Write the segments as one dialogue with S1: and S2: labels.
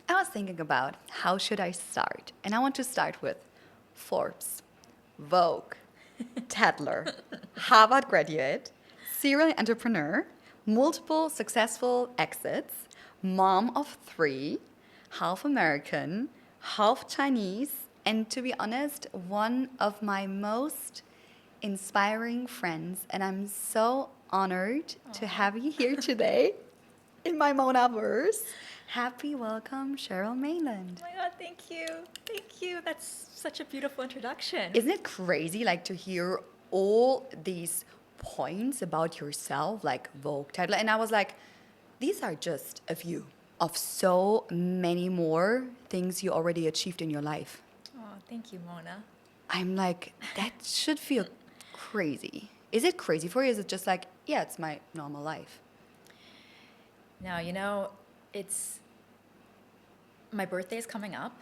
S1: I was thinking about how should I start? And I want to start with Forbes, Vogue, Tatler, Harvard graduate, serial entrepreneur, multiple successful exits, mom of three, half American, half Chinese, and to be honest, one of my most inspiring friends. And I'm so honored to have you here today in my Monaverse. Happy welcome, Cheryl Mainland.
S2: Oh my God, thank you. Thank you. That's such a beautiful introduction.
S1: Isn't it crazy, like, to hear all these points about yourself, like Vogue title? And I was like, these are just a few of so many more things you already achieved in your life.
S2: Oh, thank you, Mona.
S1: I'm like, that should feel crazy. Is it crazy for you? Is it just like, yeah, it's my normal life?
S2: Now, it's my birthday is coming up,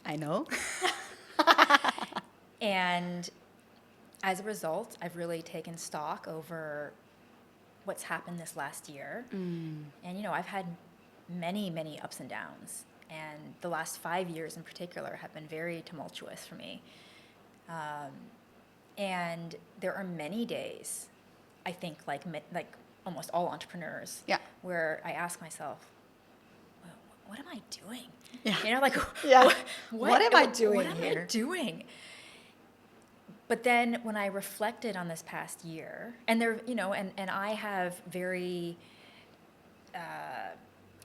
S1: I know.
S2: and as a result, I've really taken stock over what's happened this last year. And, I've had many, many ups and downs. And the last 5 years in particular have been very tumultuous for me. And there are many days, I think, like almost all entrepreneurs,
S1: Yeah.
S2: where I ask myself, well, what am I doing?
S1: Yeah.
S2: Yeah.
S1: What am I doing
S2: What am
S1: here?
S2: I doing? But then when I reflected on this past year, and and I have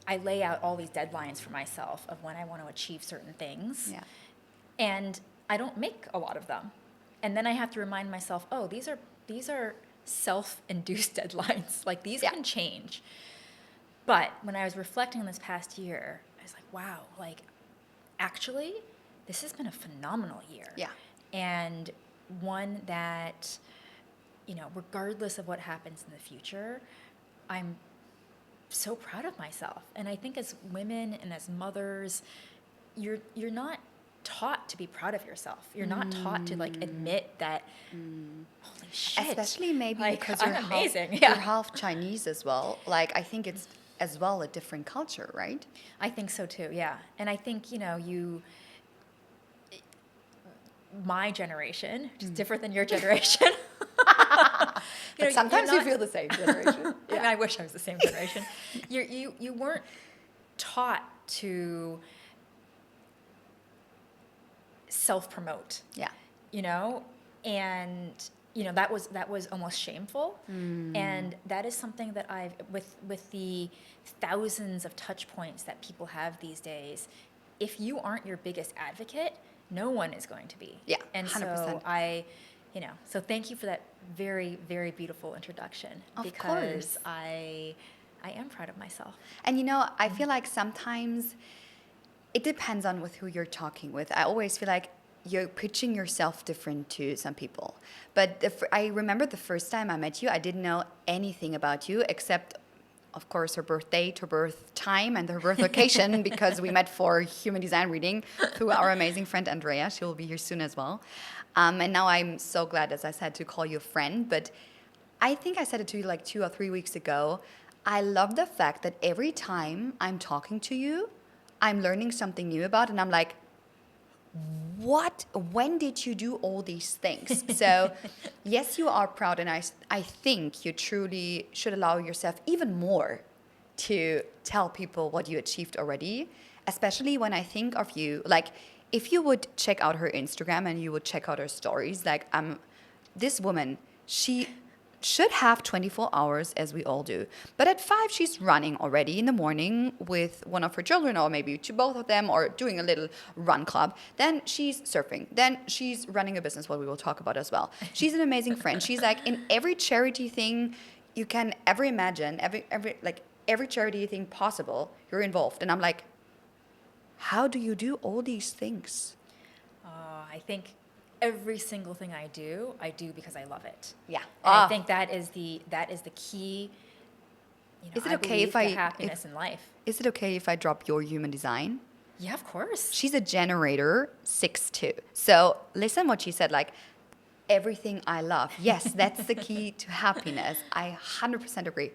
S2: I lay out all these deadlines for myself of when I want to achieve certain things.
S1: Yeah.
S2: And I don't make a lot of them. And then I have to remind myself, oh, these are self-induced deadlines. Like, these can change. But when I was reflecting on this past year, I was like, wow, like, actually, this has been a phenomenal year.
S1: Yeah.
S2: And one that, regardless of what happens in the future, I'm so proud of myself. And I think as women and as mothers, you're not taught to be proud of yourself. You're not taught to, like, admit that, holy shit.
S1: Especially maybe
S2: like,
S1: because
S2: I'm
S1: you're
S2: amazing.
S1: You're half Chinese as well. Like, I think it's as well a different culture, right?
S2: I think so too, yeah. And I think, my generation, which is different than your generation.
S1: But sometimes you feel the same generation.
S2: I mean, I wish I was the same generation. You weren't taught to self-promote.
S1: Yeah.
S2: And that was almost shameful. And that is something that I've with the thousands of touch points that people have these days, if you aren't your biggest advocate, no one is going to be.
S1: Yeah,
S2: And
S1: 100%.
S2: so so thank you for that very, very beautiful introduction.
S1: Of
S2: because
S1: course.
S2: I am proud of myself.
S1: And I feel like sometimes it depends on with who you're talking with. I always feel like you're pitching yourself different to some people. But I remember the first time I met you, I didn't know anything about you except, of course, her birth date, her birth time, and her birth location, because we met for human design reading through our amazing friend Andrea. She will be here soon as well. And now I'm so glad, as I said, to call you a friend. But I think I said it to you like 2 or 3 weeks ago. I love the fact that every time I'm talking to you, I'm learning something new about, and I'm like, what? When did you do all these things? So, yes, you are proud, and I think you truly should allow yourself even more to tell people what you achieved already, especially when I think of you. Like, if you would check out her Instagram and you would check out her stories, like, this woman, she should have 24 hours, as we all do. But at 5, she's running already in the morning with one of her children, or maybe to both of them, or doing a little run club. Then she's surfing. Then she's running a business, what we will talk about as well. She's an amazing friend. She's like in every charity thing you can ever imagine, every charity thing possible, you're involved. And I'm like, how do you do all these things?
S2: I think every single thing I do because I love it.
S1: Yeah.
S2: And I think that is the key.
S1: Is it
S2: I
S1: okay
S2: believe
S1: if I-
S2: to happiness in life?
S1: Is it okay if I drop your human design?
S2: Yeah, of course.
S1: She's a generator 6-2. So listen what she said, like, everything I love. Yes, that's the key to happiness. I 100% agree.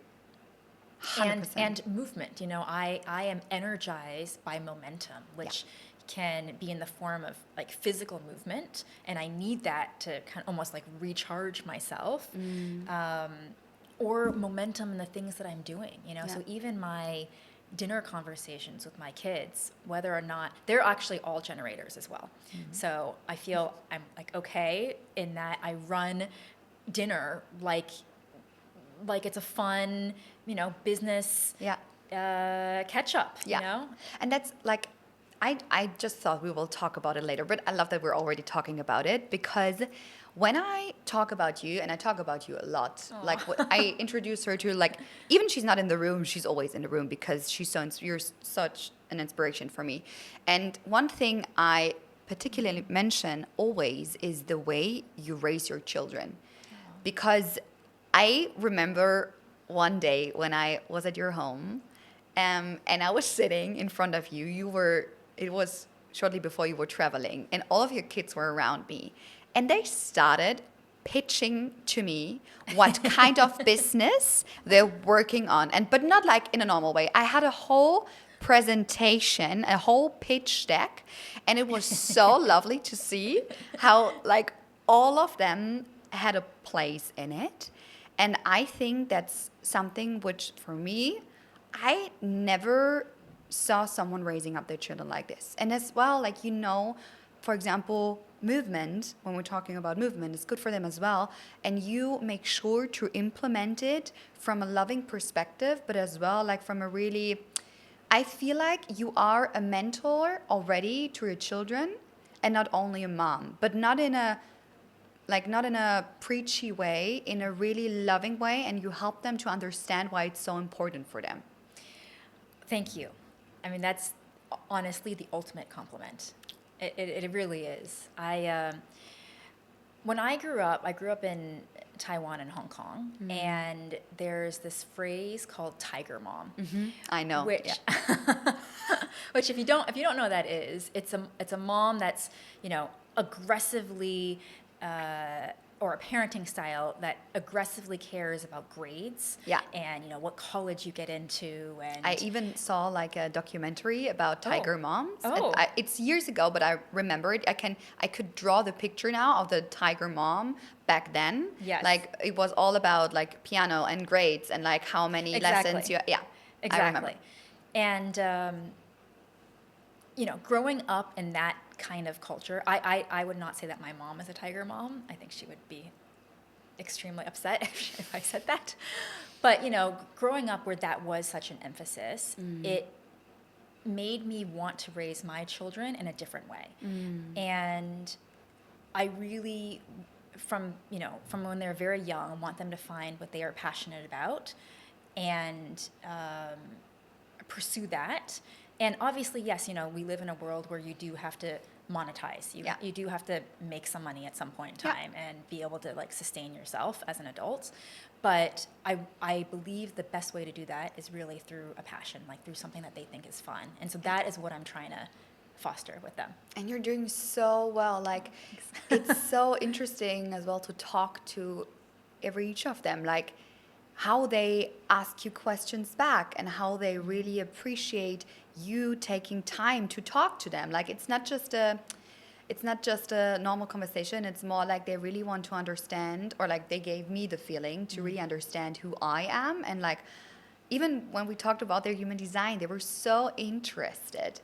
S1: 100%.
S2: And movement. I am energized by momentum, which can be in the form of like physical movement, and I need that to kind of almost like recharge myself, or momentum in the things that I'm doing. So even my dinner conversations with my kids, whether or not they're actually all generators as well. So I feel I'm like okay in that I run dinner like it's a fun, business catch up,
S1: And that's like, I just thought we will talk about it later, but I love that we're already talking about it, because when I talk about you, and I talk about you a lot, like I introduce her to, like, even she's not in the room, she's always in the room because you're such an inspiration for me. And one thing I particularly mention always is the way you raise your children. Because I remember one day when I was at your home, and I was sitting in front of you. It was shortly before you were traveling, and all of your kids were around me. And they started pitching to me what kind of business they're working on. But not like in a normal way. I had a whole presentation, a whole pitch deck, and it was so lovely to see how like all of them had a place in it. And I think that's something which, for me, I never saw someone raising up their children like this. And as well, like, for example, movement, when we're talking about movement, is good for them as well. And you make sure to implement it from a loving perspective, but as well, like from a really, I feel like you are a mentor already to your children, and not only a mom, but not in a preachy way, in a really loving way, and you help them to understand why it's so important for them.
S2: Thank you. I mean, that's honestly the ultimate compliment. It really is. When I grew up in Taiwan and Hong Kong, and there's this phrase called "tiger mom."
S1: I know.
S2: Which if you don't know what that is, it's a mom that's aggressively. Or a parenting style that aggressively cares about grades, and what college you get into. And
S1: I even saw like a documentary about tiger moms.
S2: Oh.
S1: It's years ago, but I remember it. I could draw the picture now of the tiger mom back then.
S2: Yes.
S1: Like it was all about like piano and grades and like how many lessons you. Yeah.
S2: Exactly.
S1: I remember.
S2: And growing up in that kind of culture, I would not say that my mom is a tiger mom. I think she would be extremely upset if I said that. But, growing up where that was such an emphasis, it made me want to raise my children in a different way. And I really, from when they're very young, want them to find what they are passionate about and pursue that. And obviously, yes, we live in a world where you do have to monetize. You do have to make some money at some point in time and be able to like sustain yourself as an adult. But I believe the best way to do that is really through a passion, like through something that they think is fun. And so that is what I'm trying to foster with them.
S1: And you're doing so well. Like, it's so interesting as well to talk to each of them. Like, how they ask you questions back and how they really appreciate you taking time to talk to them. Like it's not just a normal conversation. It's more like they really want to understand, or like they gave me the feeling to really understand who I am. And like even when we talked about their human design, they were so interested.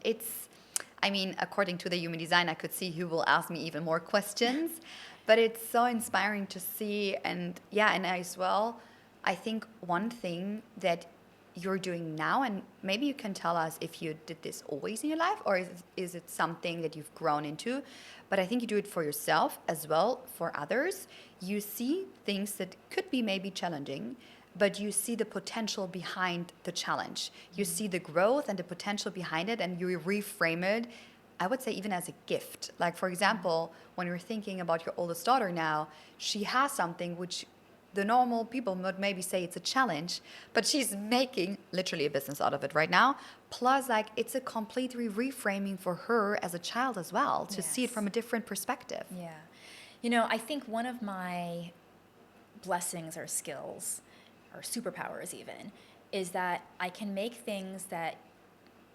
S1: According to the human design, I could see who will ask me even more questions, but it's so inspiring to see. And as well, I think one thing that you're doing now, and maybe you can tell us if you did this always in your life, or is it something that you've grown into, but I think you do it for yourself as well, for others. You see things that could be maybe challenging, but you see the potential behind the challenge. You see the growth and the potential behind it, and you reframe it, I would say, even as a gift. Like, for example, when you're thinking about your oldest daughter now, she has something which the normal people would maybe say it's a challenge, but she's making literally a business out of it right now. Plus, like, it's a completely reframing for her as a child as well, to see it from a different perspective.
S2: Yeah. I think one of my blessings or skills, or superpowers even, is that I can make things that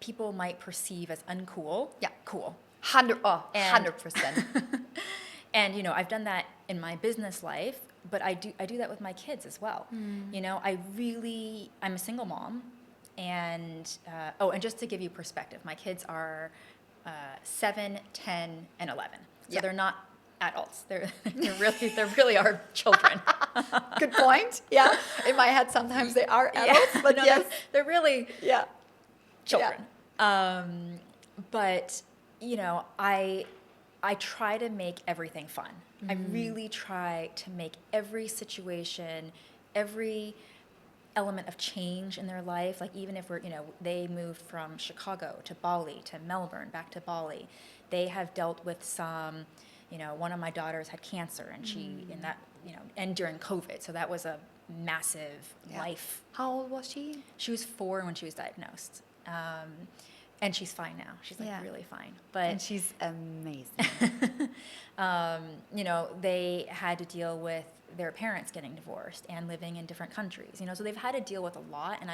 S2: people might perceive as uncool,
S1: Yeah.
S2: cool.
S1: 100%.
S2: And I've done that in my business life, but I do that with my kids as well. I'm a single mom, and and just to give you perspective, my kids are 7, 10, and 11. So
S1: Yeah.
S2: they're not adults. They're really are children.
S1: Good point. Yeah. In my head, sometimes they are adults, but
S2: No,
S1: yes.
S2: they're really
S1: Yeah.
S2: children. But I try to make everything fun. I really try to make every situation, every element of change in their life, like even if they moved from Chicago to Bali to Melbourne back to Bali, they have dealt with some, one of my daughters had cancer, and and during COVID, so that was a massive life.
S1: How old was she?
S2: She was 4 when she was diagnosed. And she's fine now. She's really fine. But
S1: And she's amazing.
S2: they had to deal with their parents getting divorced and living in different countries. So they've had to deal with a lot. And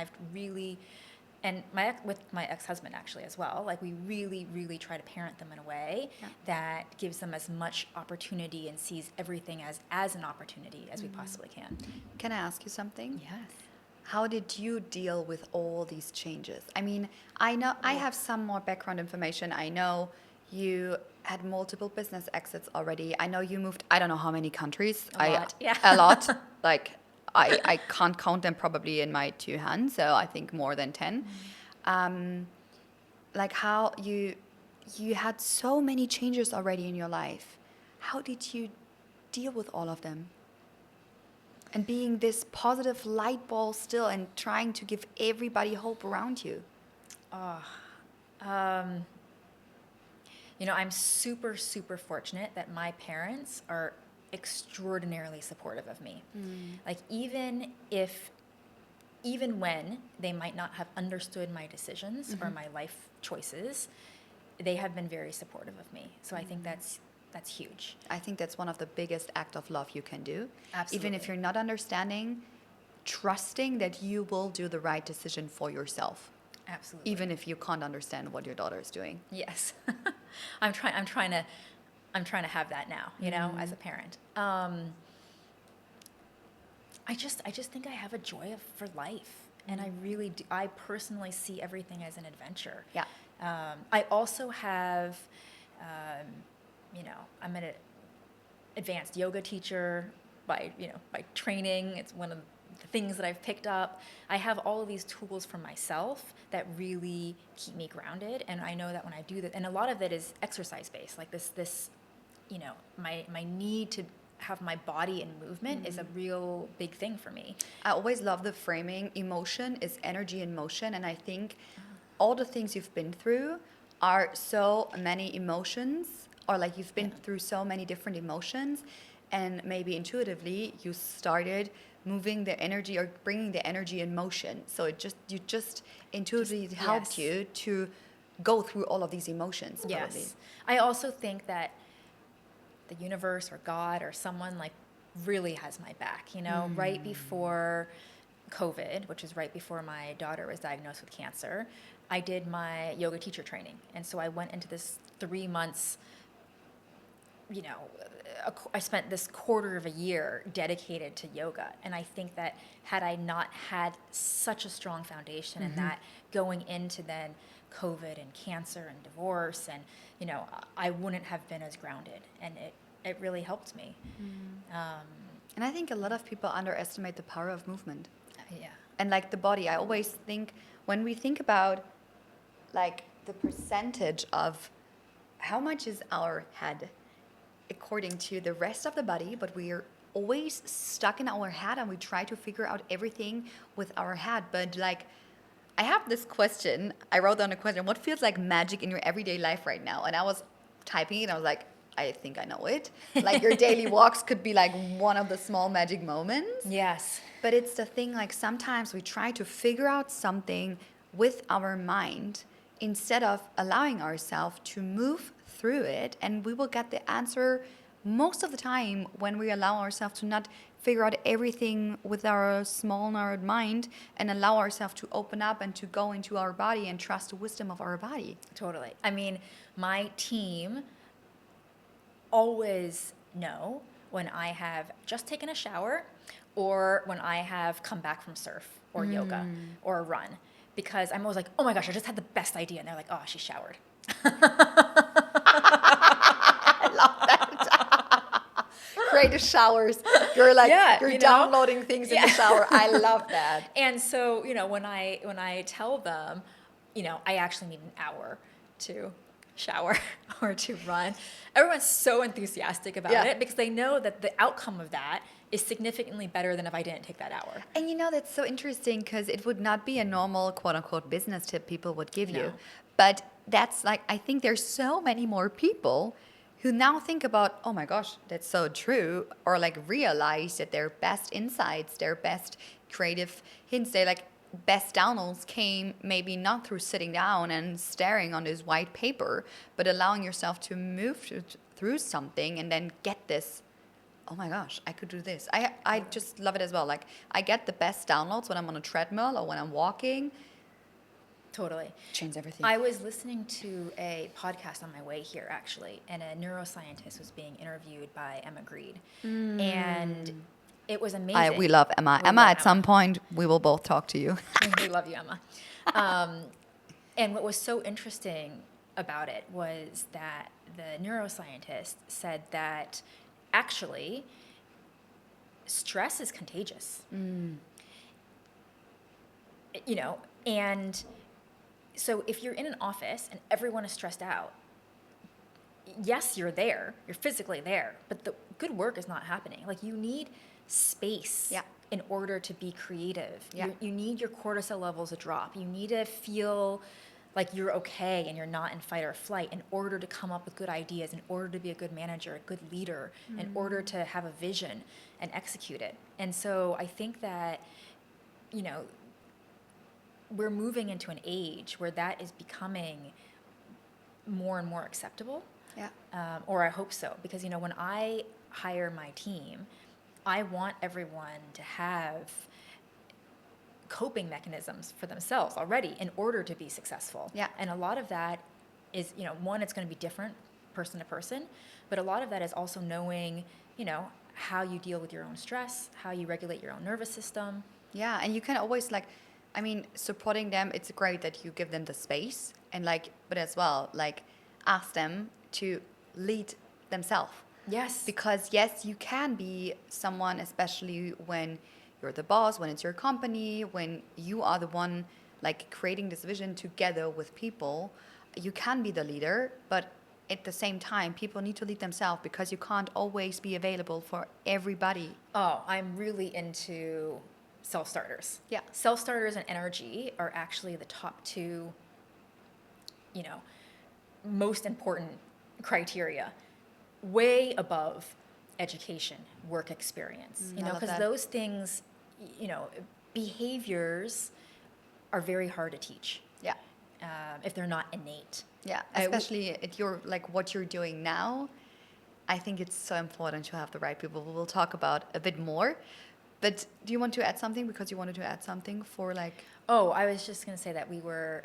S2: with my ex-husband actually as well, like we really, really try to parent them in a way that gives them as much opportunity and sees everything as an opportunity as we possibly can.
S1: Can I ask you something?
S2: Yes.
S1: How did you deal with all these changes? I mean, I know I have some more background information. I know you had multiple business exits already. I know you moved, I don't know how many countries.
S2: A lot, yeah.
S1: A lot. Like, I can't count them probably in my 2 hands, so I think more than 10. Like how you had so many changes already in your life. How did you deal with all of them? And being this positive light ball still and trying to give everybody hope around you.
S2: I'm super, super fortunate that my parents are extraordinarily supportive of me. Like even when they might not have understood my decisions or my life choices, they have been very supportive of me. So I think that's huge.
S1: I think that's one of the biggest act of love you can do.
S2: Absolutely.
S1: Even if you're not understanding, trusting that you will do the right decision for yourself.
S2: Absolutely.
S1: Even if you can't understand what your daughter is doing.
S2: Yes. I'm trying to have that now, as a parent. I just think I have a joy for life, and I really do. I personally see everything as an adventure.
S1: Yeah.
S2: I also have, I'm an advanced yoga teacher by training. It's one of the things that I've picked up. I have all of these tools for myself that really keep me grounded, and I know that when I do that, and a lot of it is exercise based, like this my need to have my body in movement is a real big thing for me.
S1: I always love the framing. Emotion is energy in motion. And I think all the things you've been through are so many emotions, or like you've been through so many different emotions. And maybe intuitively you started moving the energy or bringing the energy in motion. So you just intuitively helped you to go through all of these emotions.
S2: Yes.
S1: Probably.
S2: I also think that the universe or God or someone like really has my back. Right before COVID, which is right before my daughter was diagnosed with cancer, I did my yoga teacher training. And so I went into this 3 months, I spent this quarter of a year dedicated to yoga. And I think that had I not had such a strong foundation and that going into then COVID and cancer and divorce, and I wouldn't have been as grounded, and it really helped me.
S1: And I think a lot of people underestimate the power of movement.
S2: Yeah.
S1: And like the body, I always think when we think about like the percentage of how much is our head according to the rest of the body, but we are always stuck in our head and we try to figure out everything with our head. But like, I have this question. I wrote down a question. What feels like magic in your everyday life right now? And I was typing it. I was like, I think I know it. Like your daily walks could be like one of the small magic moments.
S2: Yes.
S1: But it's the thing, like sometimes we try to figure out something with our mind instead of allowing ourselves to move through it, and we will get the answer most of the time when we allow ourselves to not figure out everything with our small narrowed mind and allow ourselves to open up and to go into our body and trust the wisdom of our body.
S2: Totally. I mean, my team always know when I have just taken a shower or when I have come back from surf or yoga or a run, because I'm always like, oh my gosh, I just had the best idea. And they're like, oh, she showered.
S1: I love that. Great showers. You're like, you're downloading things in the shower. I love that.
S2: And so, when I tell them, I actually need an hour to shower or to run, everyone's so enthusiastic about it because they know that the outcome of that is significantly better than if I didn't take that hour.
S1: And that's so interesting because it would not be a normal quote unquote business tip people would give you. But that's like, I think there's so many more people who now think about, oh my gosh, that's so true, or like realize that their best insights, their best creative hints, their like best downloads came maybe not through sitting down and staring on this white paper, but allowing yourself to move through something and then get this, oh my gosh, I could do this. I just love it as well. Like I get the best downloads when I'm on a treadmill or when I'm walking.
S2: Totally.
S1: Change everything.
S2: I was listening to a podcast on my way here, actually, and a neuroscientist was being interviewed by Emma Greed. And it was amazing.
S1: We love Emma. Emma, at some point, we will both talk to you.
S2: We love you, Emma. And what was so interesting about it was that the neuroscientist said that actually stress is contagious. And so if you're in an office and everyone is stressed out, yes, you're there, you're physically there, but the good work is not happening. Like you need space in order to be creative. You need your cortisol levels to drop. You need to feel like you're okay and you're not in fight or flight in order to come up with good ideas, in order to be a good manager, a good leader, in order to have a vision and execute it. And so I think that, we're moving into an age where that is becoming more and more acceptable. Or I hope so, because when I hire my team, I want everyone to have coping mechanisms for themselves already in order to be successful. And a lot of that is, one, it's going to be different person to person, but a lot of that is also knowing, how you deal with your own stress, how you regulate your own nervous system.
S1: And you can always supporting them, it's great that you give them the space and but as well, ask them to lead themselves.
S2: Yes.
S1: Because yes, you can be someone, especially when you're the boss, when it's your company, when you are the one creating this vision together with people, you can be the leader, but at the same time, people need to lead themselves because you can't always be available for everybody.
S2: Oh, I'm really into self-starters. Self-starters and energy are actually the top two, most important criteria, way above education, work experience. Because those things, behaviors are very hard to teach. If they're not innate.
S1: Especially at what you're doing now. I think it's so important to have the right people. We'll talk about a bit more. But do you want to add something? Because you wanted to add something for
S2: Oh, I was just going to say that we were,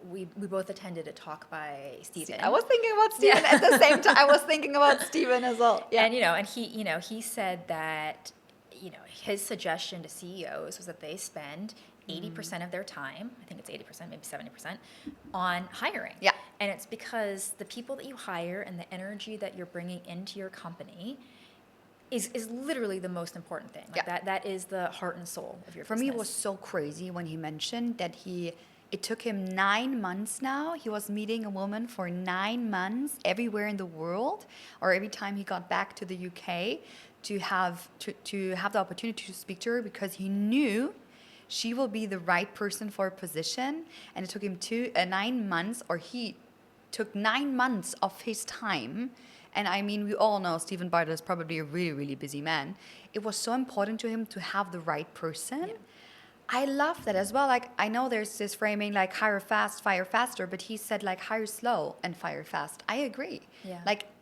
S2: we both attended a talk by Stephen.
S1: I was thinking about Stephen at the same time. I was thinking about Stephen as well.
S2: And, and he said that, his suggestion to CEOs was that they spend 80% of their time, I think it's 80%, maybe 70%, on hiring. And it's because the people that you hire and the energy that you're bringing into your company is literally the most important thing. That is the heart and soul of your business.
S1: For me, it was so crazy when he mentioned that it took him 9 months now. He was meeting a woman for 9 months everywhere in the world, or every time he got back to the UK to have the opportunity to speak to her, because he knew she will be the right person for a position. And it took him 9 months, or he took 9 months of his time. And I mean, we all know Stephen Bartlett is probably a really, really busy man. It was so important to him to have the right person. I love that as well. I know there's this framing hire fast, fire faster, but he said hire slow and fire fast. I agree.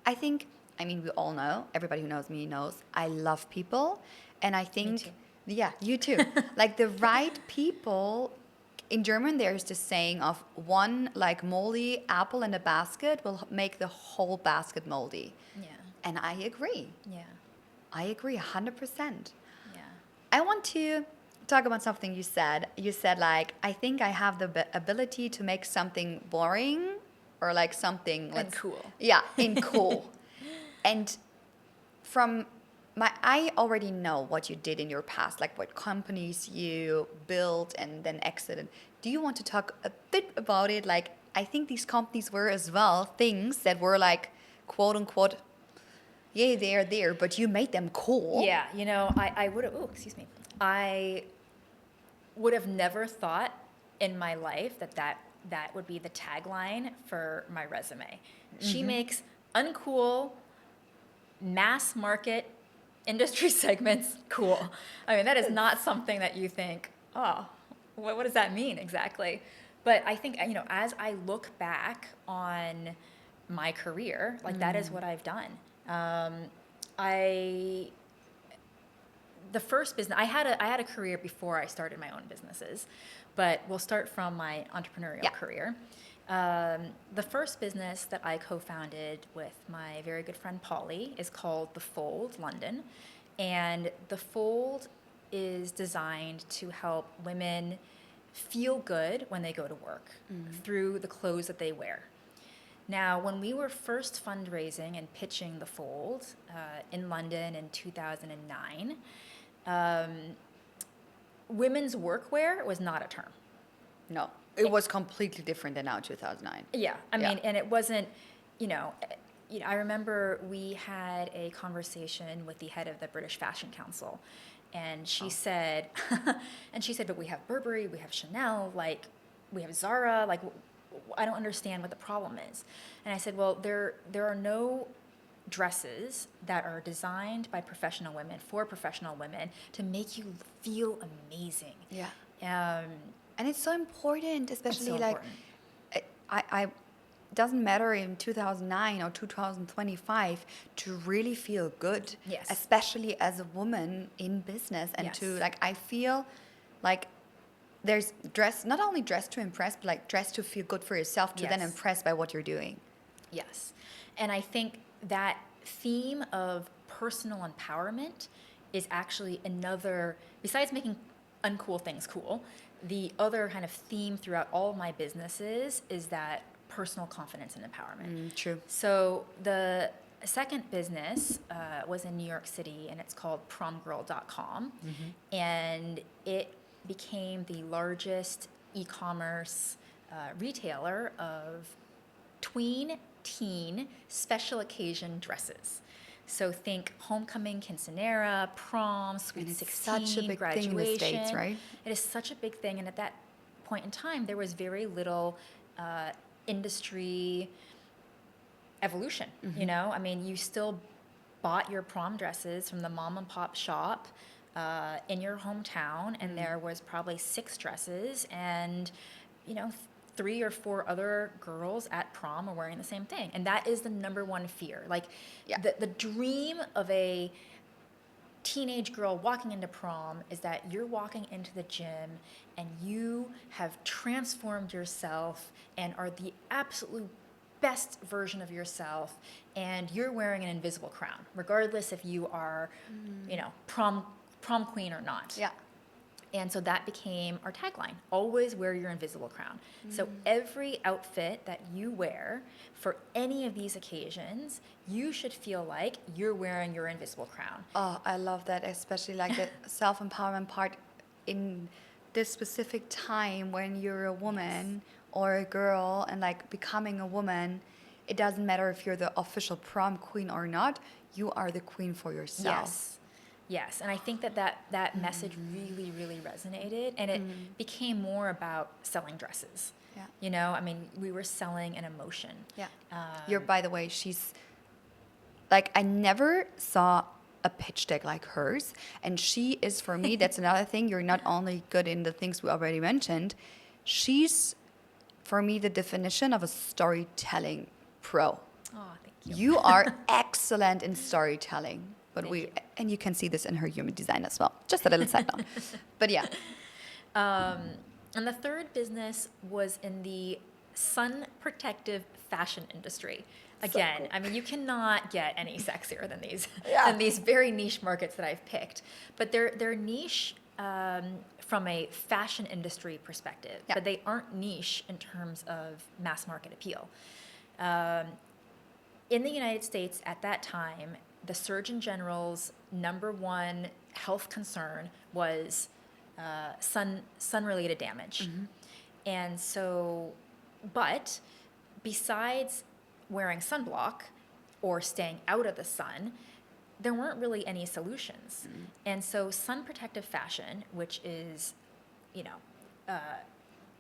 S1: I think I mean, we all know, everybody who knows me knows, I love people. And I think,
S2: too.
S1: yeah, you too. Like the right people, in German, there's this saying of one like moldy apple in a basket will make the whole basket moldy.
S2: Yeah.
S1: And I agree.
S2: Yeah.
S1: I agree 100%.
S2: Yeah.
S1: I want to talk about something you said. You said, like, I think I have the ability to make something boring or like something
S2: Uncool.
S1: Yeah, in cool. And from I already know what you did in your past, like what companies you built and then exited. Do you want to talk a bit about it? Like, I think these companies were as well things that were like, quote unquote, yeah, they're there, but you made them cool.
S2: Yeah, I would have, excuse me. I would have never thought in my life that would be the tagline for my resume. She makes uncool, mass market industry segments cool. I mean, that is not something that you think, oh, what does that mean exactly? But I think, as I look back on my career, like that is what I've done. The first business I had a career before I started my own businesses, but we'll start from my entrepreneurial career. The first business that I co-founded with my very good friend Polly is called The Fold London, and The Fold is designed to help women feel good when they go to work through the clothes that they wear. Now, when we were first fundraising and pitching The Fold in London in 2009, women's workwear was not a term.
S1: No, it was completely different than now, 2009.
S2: Yeah, I mean, and it wasn't, I remember we had a conversation with the head of the British Fashion Council, and she said, but we have Burberry, we have Chanel, like, we have Zara, like, I don't understand what the problem is. And I said, well, there are no dresses that are designed by professional women for professional women to make you feel amazing.
S1: Yeah. And it's so important, especially
S2: so
S1: like,
S2: important.
S1: I doesn't matter in 2009 or 2025 to really feel good.
S2: Yes.
S1: Especially as a woman in business, and
S2: Yes.
S1: to like, I feel like there's not only dress to impress, but like dress to feel good for yourself, to then
S2: Yes.
S1: impress by what you're doing.
S2: Yes. And I think that theme of personal empowerment is actually another, besides making uncool things cool, the other kind of theme throughout all of my businesses is that personal confidence and empowerment.
S1: True.
S2: So the second business was in New York City, and it's called promgirl.com. And it became the largest e-commerce retailer of tween, teen, special occasion dresses. So think homecoming, quinceanera, prom, sweet 16,
S1: such a big
S2: graduation.
S1: thing in the States, right?
S2: It is such a big thing, and at that point in time, there was very little industry evolution. I mean, you still bought your prom dresses from the mom and pop shop in your hometown, and there was probably 6 dresses, and 3 or 4 other girls at prom are wearing the same thing. And that is the number one fear. Like, the dream of a teenage girl walking into prom is that you're walking into the gym and you have transformed yourself and are the absolute best version of yourself, and you're wearing an invisible crown, regardless if you are, prom queen or not.
S1: Yeah.
S2: And so that became our tagline: always wear your invisible crown. So every outfit that you wear for any of these occasions, you should feel like you're wearing your invisible crown.
S1: Oh, I love that, especially like the self-empowerment part in this specific time when you're a woman or a girl, and like becoming a woman. It doesn't matter if you're the official prom queen or not, you are the queen for yourself.
S2: Yes, and I think that message really, really resonated, and it became more about selling dresses.
S1: Yeah.
S2: I mean, we were selling an emotion.
S1: Yeah. By the way, she's like, I never saw a pitch deck like hers, and she is, for me, that's another thing. You're not only good in the things we already mentioned, she's, for me, the definition of a storytelling pro.
S2: Oh, thank you.
S1: You are excellent in storytelling. But
S2: Thank you.
S1: and you can see this in her human design as well. Just a little side note. But yeah.
S2: And the third business was in the sun protective fashion industry. Again,
S1: cool.
S2: I mean, you cannot get any sexier than these
S1: Yeah.
S2: than these very niche markets that I've picked. But they're niche from a fashion industry perspective,
S1: Yeah.
S2: but they aren't niche in terms of mass market appeal. In the United States at that time, the Surgeon General's number one health concern was sun-related damage. And so, but besides wearing sunblock or staying out of the sun, there weren't really any solutions. And so sun protective fashion, which is, you know,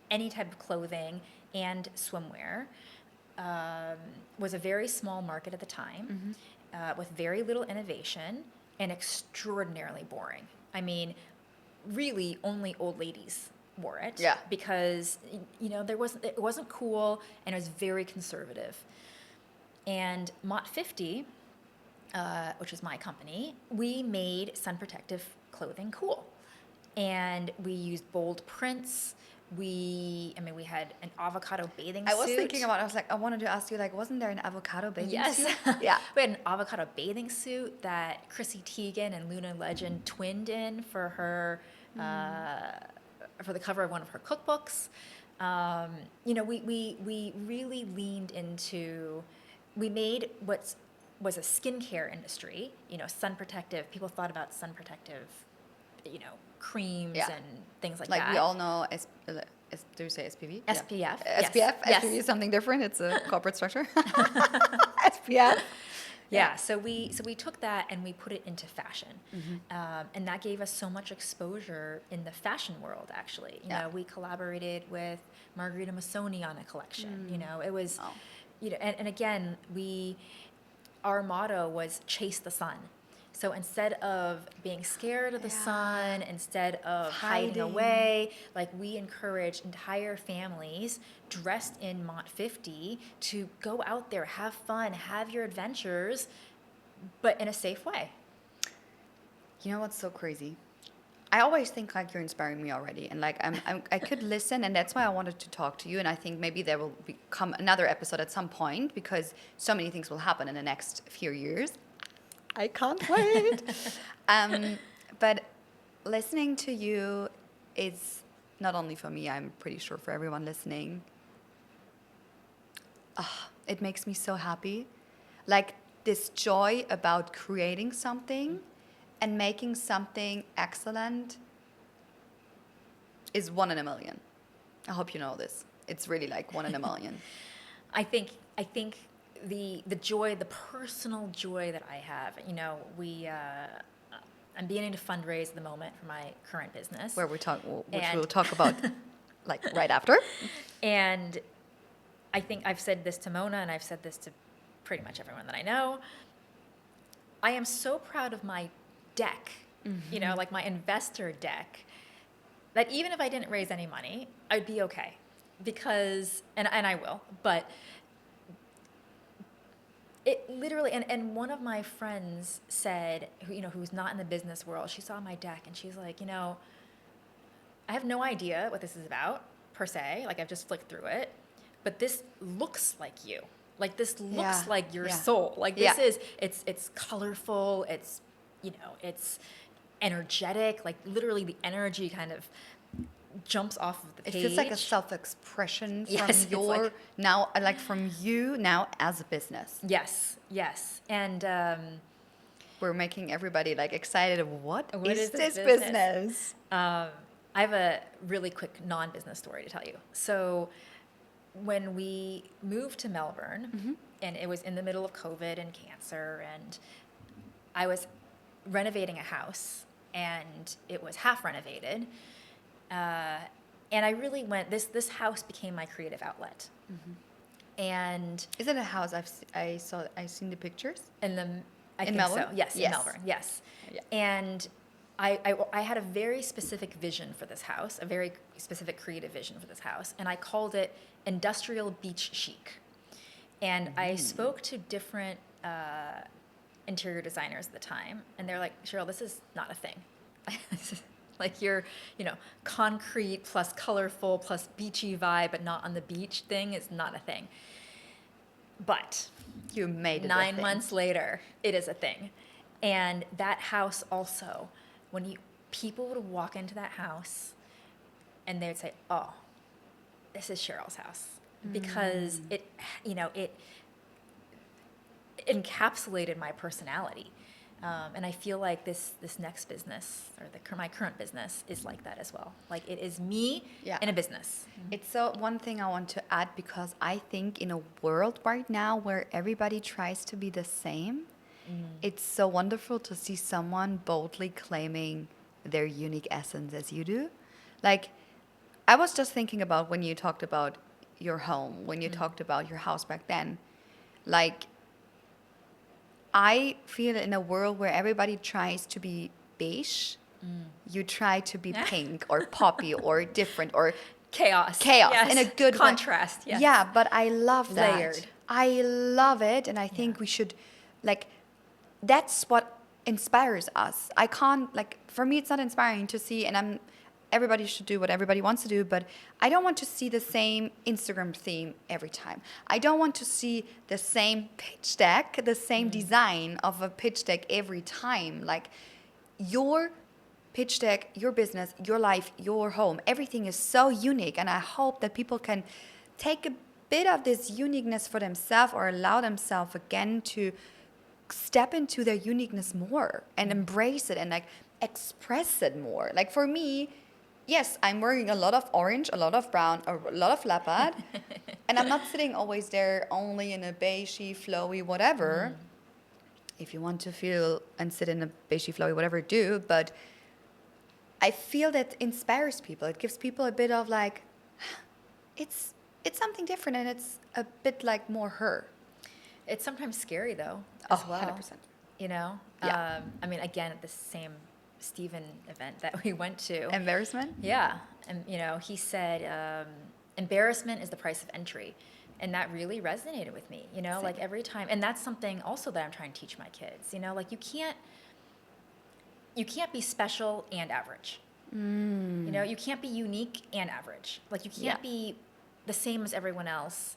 S2: any type of clothing and swimwear, was a very small market at the time, with very little innovation and extraordinarily boring. I mean, really only old ladies wore it,
S1: Yeah.
S2: because you know it wasn't cool, and it was very conservative. And Mott 50, which was my company, we made sun protective clothing cool, and we used bold prints. We had an avocado bathing suit.
S1: I was thinking about it. I was like, I wanted to ask you, like, wasn't there an avocado bathing
S2: Yes.
S1: suit? Yeah.
S2: We had an avocado bathing suit that Chrissy Teigen and Luna Legend twinned in for her, for the cover of one of her cookbooks. You know, we really leaned into, we made what was a skincare industry, you know, sun protective. People thought about sun protective, you know, creams
S1: Yeah.
S2: and things like
S1: Like
S2: that.
S1: we all know, do you say SPV?
S2: SPF.
S1: Yeah.
S2: Yes.
S1: SPF?
S2: Yes.
S1: SPV is something different. It's a corporate structure. SPF.
S2: Yeah, so we took that and we put it into fashion, and that gave us so much exposure in the fashion world. Actually, you know, we collaborated with Margarita Missoni on a collection. You know, it was, you know, and again, our motto was chase the sun. So instead of being scared of the sun, instead of hiding
S1: Hiding.
S2: away, like, we encouraged entire families dressed in Mott 50 to go out there, have fun, have your adventures, but in a safe way.
S1: You know what's so crazy? I always think like you're inspiring me already, and like I could listen, and that's why I wanted to talk to you. And I think maybe there will become another episode at some point, because so many things will happen in the next few years. I can't wait. But listening to you is not only for me, I'm pretty sure for everyone listening. It makes me so happy. Like, this joy about creating something and making something excellent is 1 in a million. I hope you know this. It's really like 1 in a million.
S2: I think the joy, the personal joy that I have, you know, I'm beginning to fundraise at the moment for my current business,
S1: Which we'll talk about like right after.
S2: And I think I've said this to Mona, and I've said this to pretty much everyone that I know. I am so proud of my deck, you know, like my investor deck, that even if I didn't raise any money, I'd be okay, because, and I will, but it literally, and one of my friends said, who's not in the business world, she saw my deck and she's like, you know, I have no idea what this is about per se. Like, I've just flicked through it, but this looks like you. Like, this looks like your soul. Like, this is, it's colorful. It's, you know, it's energetic. Like, literally the energy kind of jumps off of the page.
S1: It feels like a self-expression from from you now as a business.
S2: Yes. And
S1: we're making everybody like excited of what is this
S2: business? I have a really quick non-business story to tell you. So when we moved to Melbourne, and it was in the middle of COVID and cancer, and I was renovating a house, and it was half renovated. And I really went, this house became my creative outlet. And
S1: is it a house? I've seen the pictures.
S2: I think
S1: Melbourne?
S2: so. Yes, in Melbourne. Yes.
S1: Yeah.
S2: And I had a very specific vision for this house, a very specific creative vision for this house, and I called it Industrial Beach Chic. And I spoke to different interior designers at the time, and they're like, Cheryl, this is not a thing. Like your, concrete plus colorful plus beachy vibe, but not on the beach thing is not a thing. But
S1: You made it
S2: 9 months later, it is a thing. And that house also, when people would walk into that house and they would say, oh, this is Cheryl's house. Because it encapsulated my personality. And I feel like this next business, or my current business, is like that as well. Like, it is me in a business.
S1: It's one thing I want to add, because I think in a world right now where everybody tries to be the same, it's so wonderful to see someone boldly claiming their unique essence as you do. Like, I was just thinking about when you talked about your home, when you talked about your house back then. Like, I feel in a world where everybody tries to be beige, you try to be pink or poppy or different or
S2: Chaos.
S1: Yes. In a good
S2: contrast.
S1: way.
S2: Yes.
S1: Yeah, but I love that.
S2: Layered.
S1: I love it, and I think we should, that's what inspires us. I can't, for me, it's not inspiring to see, and everybody should do what everybody wants to do, but I don't want to see the same Instagram theme every time. I don't want to see the same pitch deck, the same design of a pitch deck every time. Like, your pitch deck, your business, your life, your home, everything is so unique, and I hope that people can take a bit of this uniqueness for themselves, or allow themselves again to step into their uniqueness more and embrace it and express it more. Like, for me, yes, I'm wearing a lot of orange, a lot of brown, a lot of leopard, and I'm not sitting always there only in a beigey, flowy, whatever. If you want to feel and sit in a beigey, flowy, whatever, do. But I feel that inspires people. It gives people a bit of it's something different, and it's a bit more her.
S2: It's sometimes scary though, as well.
S1: 100%.
S2: Yeah. I mean, again, at the same Stephen event that we went to.
S1: Embarrassment?
S2: Yeah. And, he said, embarrassment is the price of entry. And that really resonated with me,
S1: Same.
S2: like every time. And that's something also that I'm trying to teach my kids, you can't be special and average. You can't be unique and average. Like, you can't be the same as everyone else,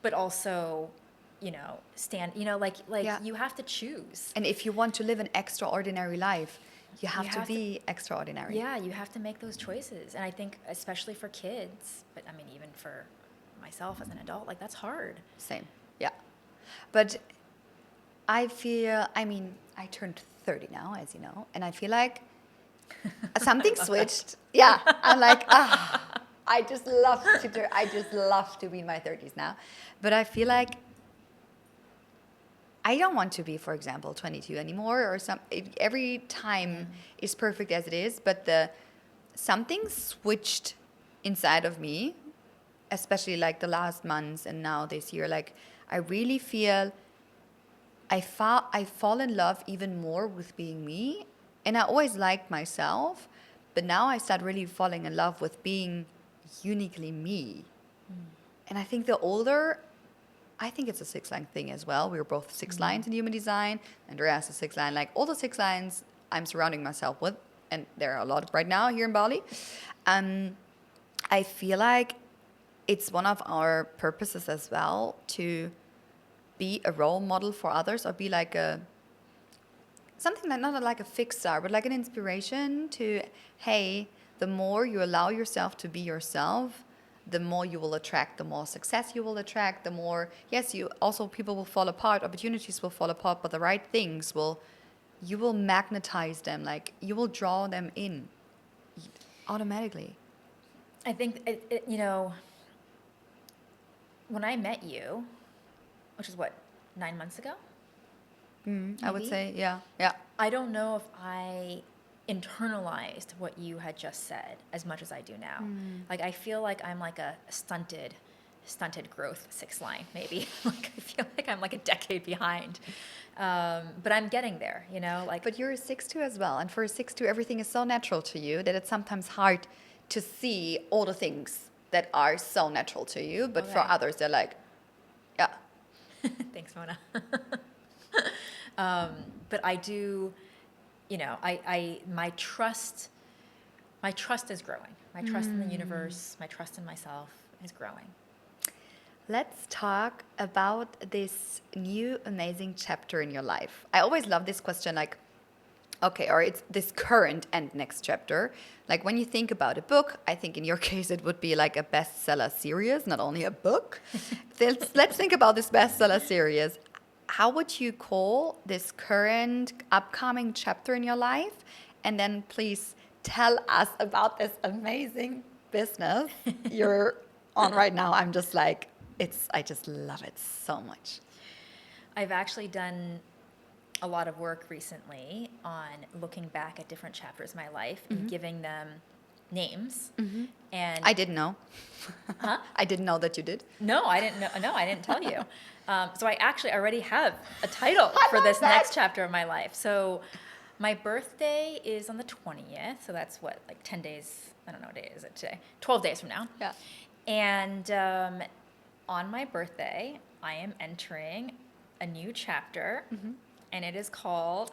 S2: but also, stand, you have to choose.
S1: And if you want to live an extraordinary life, you have to be extraordinary.
S2: Yeah, you have to make those choices. And I think especially for kids, but I mean, even for myself as an adult, that's hard.
S1: Same. Yeah. But I feel, I turned 30 now, as you know, and I feel like something switched. Yeah. I'm like, I just love to be in my 30s now. But I feel like I don't want to be, for example, 22 anymore, or every time is perfect as it is, but something switched inside of me, especially the last months and now this year. I really feel I fall in love even more with being me, and I always liked myself, but now I start really falling in love with being uniquely me. And I think the older, I think it's a 6-line thing as well. We were both 6 lines in human design. Andreas is 6 line. All the 6 lines I'm surrounding myself with, and there are a lot right now here in Bali. I feel like it's one of our purposes as well to be a role model for others, or be something not like a fixed star, but like an inspiration to, hey, the more you allow yourself to be yourself, the more you will attract, the more success you will attract, the more, yes, people will fall apart, opportunities will fall apart, but the right things you will magnetize them, you will draw them in automatically.
S2: I think, when I met you, which is 9 months ago?
S1: I would say, yeah.
S2: I don't know if I internalized what you had just said as much as I do now. I feel like I'm a stunted growth 6 line, maybe. I feel like I'm a decade behind. But I'm getting there,
S1: But you're a 6'2" as well, and for a 6'2", everything is so natural to you that it's sometimes hard to see all the things that are so natural to you. But for others, they're yeah.
S2: Thanks, Mona. But I do, my trust is growing. My trust in the universe, my trust in myself is growing.
S1: Let's talk about this new amazing chapter in your life. I always love this question, like, okay, or it's this current and next chapter. Like when you think about a book, I think in your case it would be like a bestseller series, not only a book. Let's think about this bestseller series. How would you call this current upcoming chapter in your life? And then please tell us about this amazing business you're on right now. I'm just like, I just love it so much.
S2: I've actually done a lot of work recently on looking back at different chapters of my life and giving them names. And
S1: I didn't know.
S2: Huh?
S1: I didn't know that you did.
S2: No, I didn't know. No, I didn't tell you. So I actually already have a title for this next chapter of my life. So my birthday is on the 20th. So that's what, like 10 days. I don't know what day is it today. 12 days from now.
S1: Yeah.
S2: And on my birthday, I am entering a new chapter, and it is called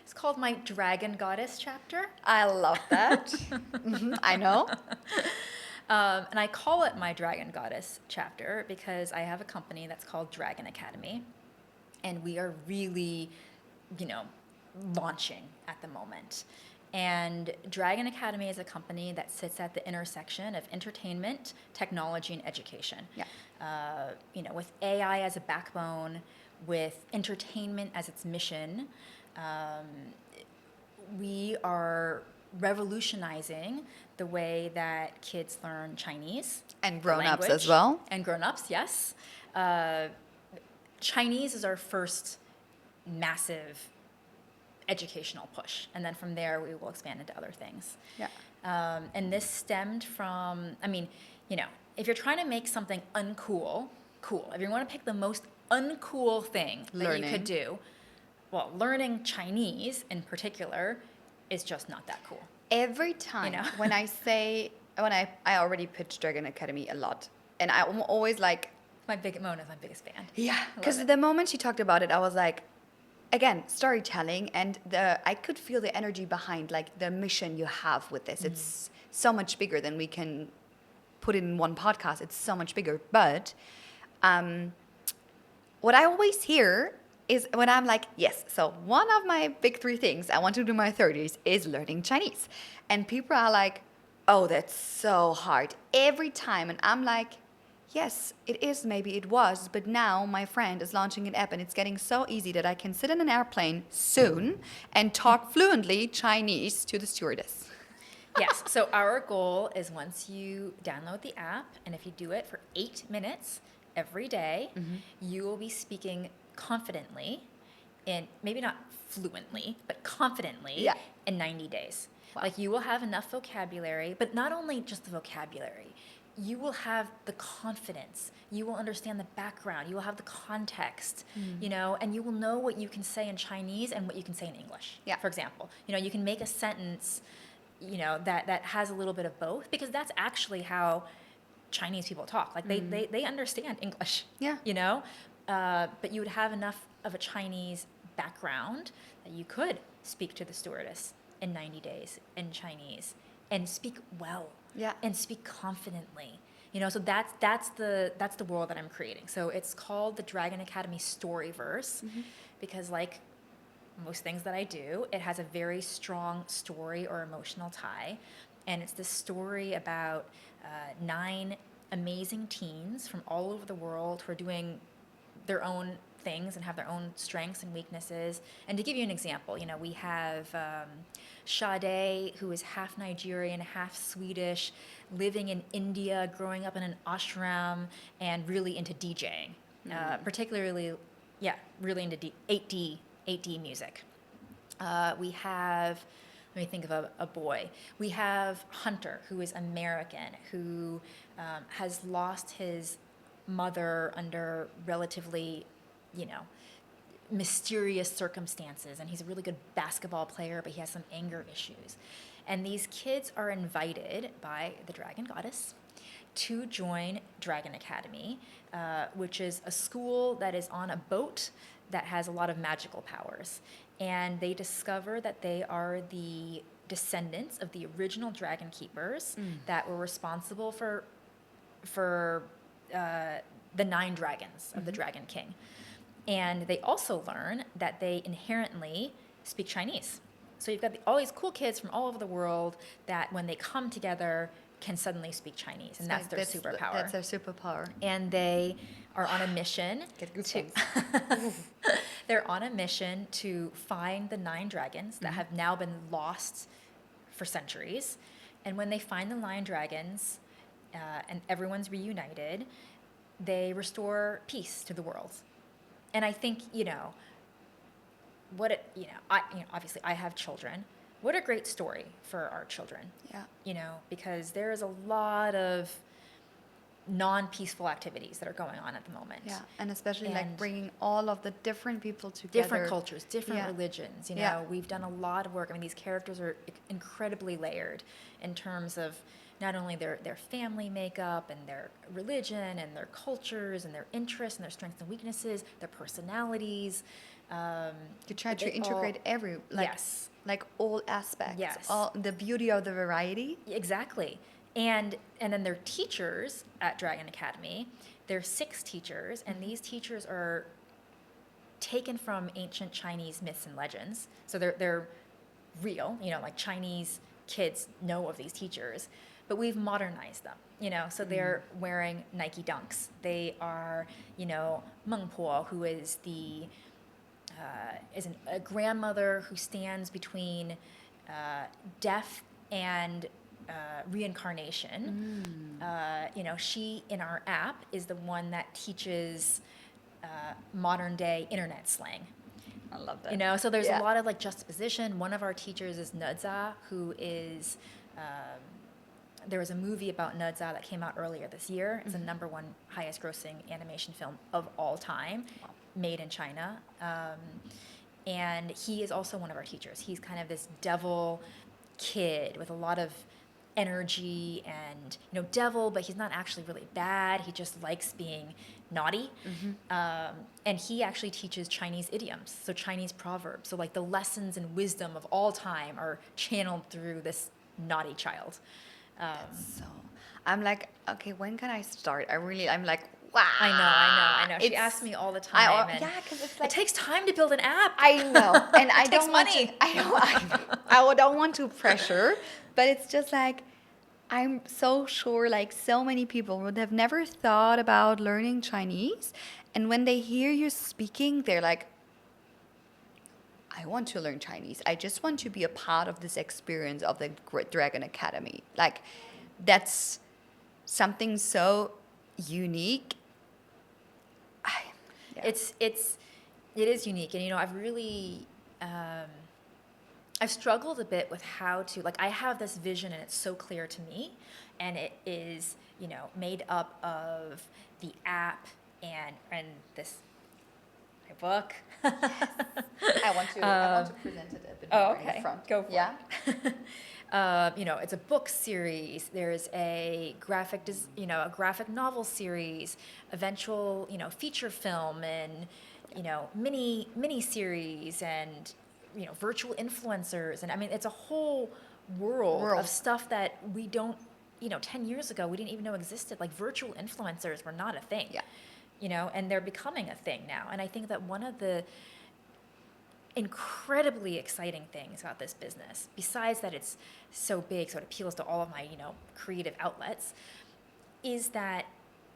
S2: it's called my Dragon Goddess chapter.
S1: I love that. I know.
S2: And I call it my Dragon Goddess chapter because I have a company that's called Dragon Academy, and we are really, launching at the moment. And Dragon Academy is a company that sits at the intersection of entertainment, technology, and education.
S1: Yeah.
S2: With AI as a backbone, with entertainment as its mission, we are revolutionizing the way that kids learn Chinese.
S1: And grown-ups as well.
S2: And grown-ups, yes. Chinese is our first massive educational push. And then from there, we will expand into other things.
S1: Yeah.
S2: And this stemmed from, if you're trying to make something uncool, cool. If you want to pick the most uncool thing that you could do, well, learning Chinese in particular is just not that cool.
S1: Every time when I already pitched Dragon Academy a lot, and I'm always like,
S2: Mona's my biggest fan.
S1: yeah, because the moment she talked about it, I was like, again, storytelling, and I could feel the energy behind, like the mission you have with this. It's so much bigger than we can put in one podcast. It's so much bigger. But what I always hear is when I'm like, yes, so one of my big 3 things I want to do in my 30s is learning Chinese. And people are like, oh, that's so hard every time. And I'm like, yes, it is, maybe it was, but now my friend is launching an app and it's getting so easy that I can sit in an airplane soon and talk fluently Chinese to the stewardess.
S2: Yes, so our goal is once you download the app, and if you do it for 8 minutes every day, you will be speaking confidently, in maybe not fluently, but confidently in 90 days.
S1: Wow.
S2: Like you will have enough vocabulary, but not only just the vocabulary, you will have the confidence. You will understand the background. You will have the context, and you will know what you can say in Chinese and what you can say in English.
S1: Yeah.
S2: For example, you can make a sentence, that has a little bit of both, because that's actually how Chinese people talk. Like they understand English.
S1: Yeah.
S2: But you would have enough of a Chinese background that you could speak to the stewardess in 90 days in Chinese and speak well.
S1: Yeah.
S2: And speak confidently. So that's the world that I'm creating. So it's called the Dragon Academy Storyverse, because like most things that I do, it has a very strong story or emotional tie. And it's this story about 9 amazing teens from all over the world who are doing their own things and have their own strengths and weaknesses. And to give you an example, we have Sade, who is half Nigerian, half Swedish, living in India, growing up in an ashram, and really into DJing, particularly, really into 8D music. We have, let me think of a boy. We have Hunter, who is American, who has lost his mother under relatively, mysterious circumstances, and he's a really good basketball player, but he has some anger issues. And these kids are invited by the Dragon Goddess to join Dragon Academy, which is a school that is on a boat that has a lot of magical powers. And they discover that they are the descendants of the original dragon keepers that were responsible for the 9 dragons of the Dragon King. And they also learn that they inherently speak Chinese. So you've got all these cool kids from all over the world that when they come together can suddenly speak Chinese, and that's their superpower.
S1: That's their superpower.
S2: And they are on a mission
S1: Get
S2: to
S1: goosebumps.
S2: they're on a mission to find the 9 dragons that have now been lost for centuries. And when they find the 9 dragons and everyone's reunited, they restore peace to the world. And I think, obviously I have children. What a great story for our children.
S1: Yeah.
S2: Because there is a lot of non-peaceful activities that are going on at the moment.
S1: Yeah, and especially like bringing all of the different people together.
S2: Different cultures, different religions. We've done a lot of work. I mean, these characters are incredibly layered in terms of not only their family makeup and their religion and their cultures and their interests and their strengths and weaknesses, their personalities.
S1: You try to integrate
S2: yes.
S1: like all aspects.
S2: Yes.
S1: All the beauty of the variety.
S2: Exactly. And then their teachers at Dragon Academy, they're 6 teachers, and these teachers are taken from ancient Chinese myths and legends. So they're real, like Chinese kids know of these teachers, but we've modernized them, so they're wearing Nike Dunks. They are, Meng Po, who is a grandmother who stands between death and reincarnation. She in our app is the one that teaches modern day internet slang.
S1: I love that.
S2: So there's a lot of like juxtaposition. One of our teachers is Nudza, who is there was a movie about Nudza that came out earlier this year. It's the #1 highest grossing animation film of all time, made in China. And he is also one of our teachers. He's kind of this devil kid with a lot of energy and devil, but he's not actually really bad. He just likes being naughty. And he actually teaches Chinese idioms, so Chinese proverbs. So like the lessons and wisdom of all time are channeled through this naughty child.
S1: So I'm like, okay, when can I start? I'm like, wow.
S2: I know. She asks me all the time.
S1: Because it's like,
S2: it takes time to build an app.
S1: I know, and I
S2: takes
S1: don't
S2: money.
S1: I don't want to pressure, but it's just like, I'm so sure like so many people would have never thought about learning Chinese, and when they hear you speaking, they're like, I want to learn Chinese. I just want to be a part of this experience of the Dragon Academy. Like, that's something so unique.
S2: It is unique, and I've really I've struggled a bit with how to, like, I have this vision and it's so clear to me, and it is made up of the app and this my book.
S1: I want to present it a bit more in the front.
S2: Go for it. It's a book series. There's a graphic novel series, eventual, feature film, and mini series, and virtual influencers, and I mean it's a whole world of stuff that we don't. 10 years ago we didn't even know existed. Like virtual influencers were not a thing. And they're becoming a thing now. And I think that one of the incredibly exciting things about this business, besides that it's so big, so it appeals to all of my, creative outlets, is that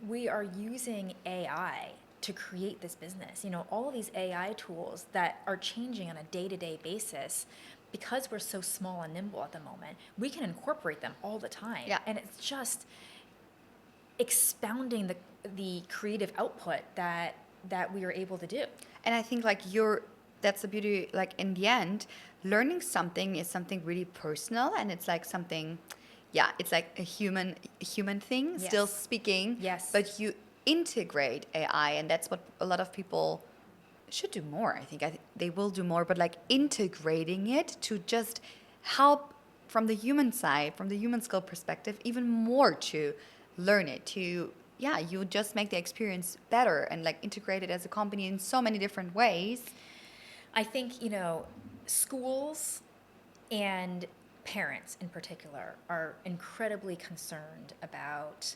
S2: we are using AI to create this business. All of these AI tools that are changing on a day-to-day basis, because we're so small and nimble at the moment, we can incorporate them all the time. And it's just expounding the creative output that we are able to do. And I think like
S1: that's the beauty, like in the end, learning something is something really personal, and it's like something, it's like a human thing, still speaking, but you integrate AI, and that's what a lot of people should do more. I think they will do more, but like integrating it to just help from the human side, from the human skill perspective, even more to learn it, to yeah, you just make the experience better and like integrate it as a company in so many different ways.
S2: I think, schools and parents in particular are incredibly concerned about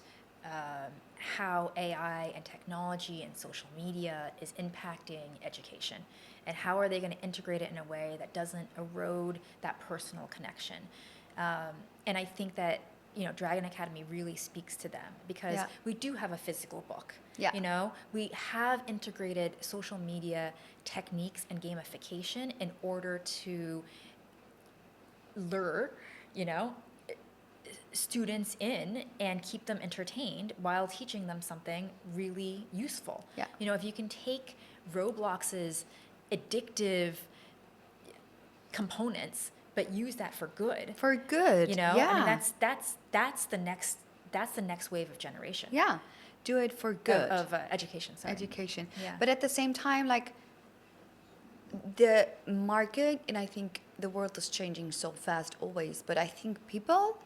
S2: how AI and technology and social media is impacting education, and how are they going to integrate it in a way that doesn't erode that personal connection. And I think that Dragon Academy really speaks to them, because
S1: Yeah.
S2: we do have a physical book.
S1: Yeah.
S2: We have integrated social media techniques and gamification in order to lure, students in and keep them entertained while teaching them something really useful.
S1: Yeah.
S2: If you can take Roblox's addictive components but use that for good.
S1: For good. Yeah.
S2: I mean that's the next wave of generation.
S1: Yeah. Do it for good.
S2: Of education, sorry.
S1: Education.
S2: Yeah.
S1: But at the same time, like, the market, and I think the world is changing so fast always, but I think people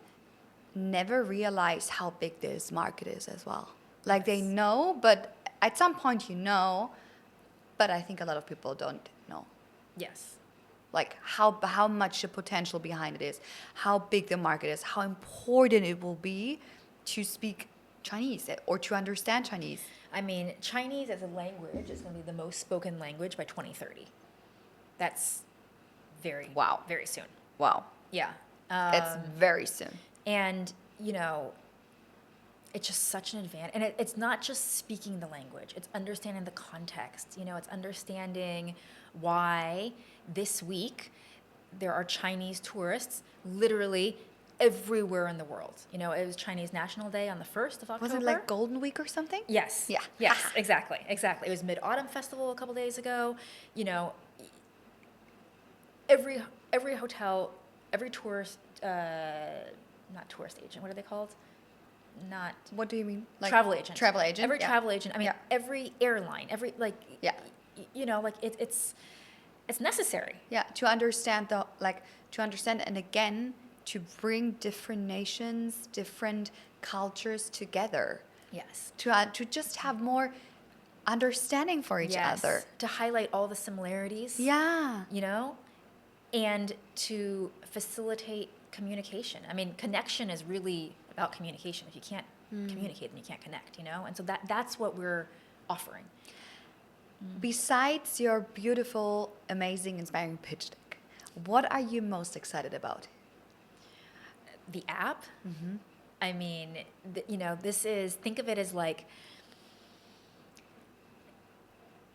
S1: never realize how big this market is as well. Like, they know, but at some point but I think a lot of people don't know.
S2: Yes.
S1: Like how much the potential behind it is, how big the market is, how important it will be to speak Chinese or to understand Chinese.
S2: I mean, Chinese as a language is going to be the most spoken language by 2030. That's very soon.
S1: Wow.
S2: Yeah.
S1: That's very soon.
S2: And, it's just such an advantage. And it's not just speaking the language. It's understanding the context. It's understanding why this week there are Chinese tourists literally everywhere in the world. It was Chinese National Day on the 1st of October.
S1: Was it like Golden Week or something?
S2: Yes.
S1: Yeah.
S2: Yes, exactly. It was Mid-Autumn Festival a couple days ago. Every hotel, every tourist, not tourist agent, what are they called? Not
S1: What do you mean? Like
S2: travel agent.
S1: Travel agent.
S2: Every
S1: yeah.
S2: travel agent. I mean,
S1: Yeah.
S2: every airline. Every
S1: Yeah.
S2: It's necessary.
S1: Yeah, to understand and again to bring different nations, different cultures together.
S2: Yes.
S1: To just have more understanding for each other.
S2: To highlight all the similarities.
S1: Yeah.
S2: And to facilitate communication. I mean, connection is really about communication. If you can't communicate, then you can't connect, And so that's what we're offering.
S1: Besides your beautiful, amazing, inspiring pitch deck, what are you most excited about?
S2: The app. Mm-hmm. I mean, think of it as like